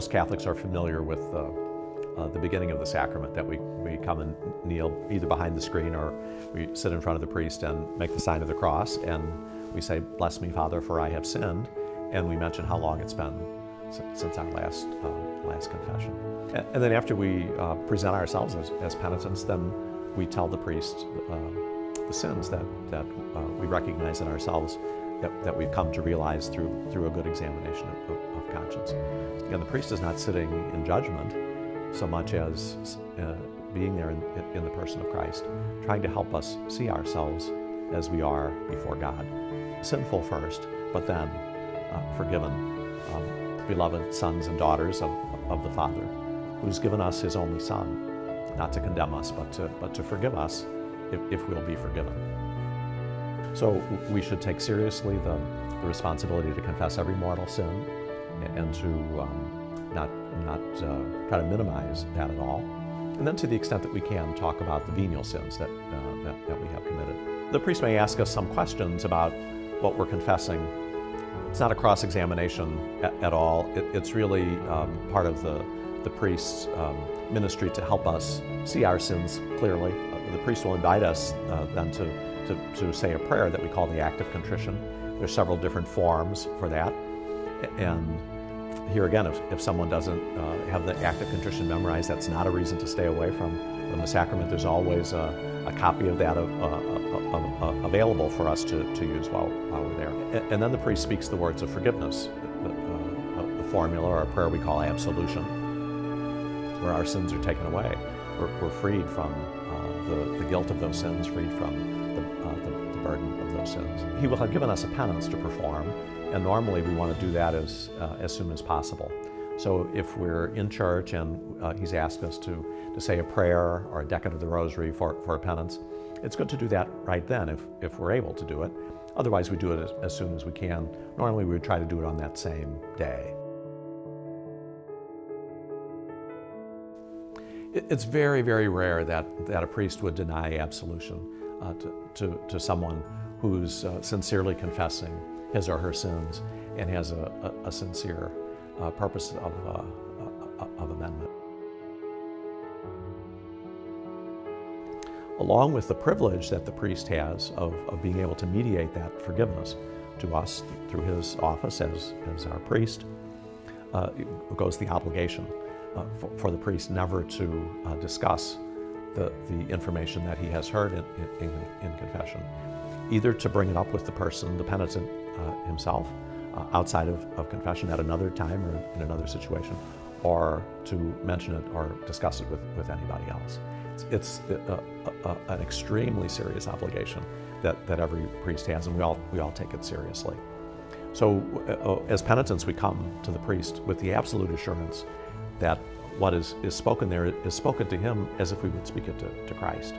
most Catholics are familiar with the beginning of the sacrament, that we come and kneel either behind the screen or we sit in front of the priest and make the sign of the cross, and we say, "Bless me, Father, for I have sinned," and we mention how long it's been since our last confession. And then after we present ourselves as penitents, then we tell the priest the sins that we recognize in ourselves, that we've come to realize through a good examination of conscience. Again, the priest is not sitting in judgment so much as being there in the person of Christ, trying to help us see ourselves as we are before God. Sinful first, but then forgiven. Beloved sons and daughters of the Father, who's given us His only Son, not to condemn us, but to forgive us if we'll be forgiven. So we should take seriously the responsibility to confess every mortal sin, and to not try to minimize that at all. And then, to the extent that we can, talk about the venial sins that we have committed. The priest may ask us some questions about what we're confessing. It's not a cross-examination at all. It's really part of the priest's ministry to help us see our sins clearly. The priest will invite us then to say a prayer that we call the act of contrition. There's several different forms for that. And here again, if someone doesn't have the act of contrition memorized, that's not a reason to stay away from the sacrament. There's always a copy of that available for us to use while we're there. And then the priest speaks the words of forgiveness, the formula or a prayer we call absolution, where our sins are taken away. We're freed from the guilt of those sins, freed from the burden of those sins. He will have given us a penance to perform, and normally we want to do that as soon as possible. So if we're in church and he's asked us to say a prayer or a decade of the Rosary for a penance, it's good to do that right then if we're able to do it. Otherwise, we do it as soon as we can. Normally, we would try to do it on that same day. It's very, very rare that a priest would deny absolution to someone who's sincerely confessing his or her sins and has a sincere purpose of amendment. Along with the privilege that the priest has of being able to mediate that forgiveness to us through his office as our priest, goes the obligation for the priest never to discuss the information that he has heard in confession, either to bring it up with the person, the penitent himself, outside of confession at another time or in another situation, or to mention it or discuss it with anybody else. It's an extremely serious obligation that every priest has, and we all take it seriously. So as penitents, we come to the priest with the absolute assurance that what is spoken there is spoken to him as if we would speak it to Christ.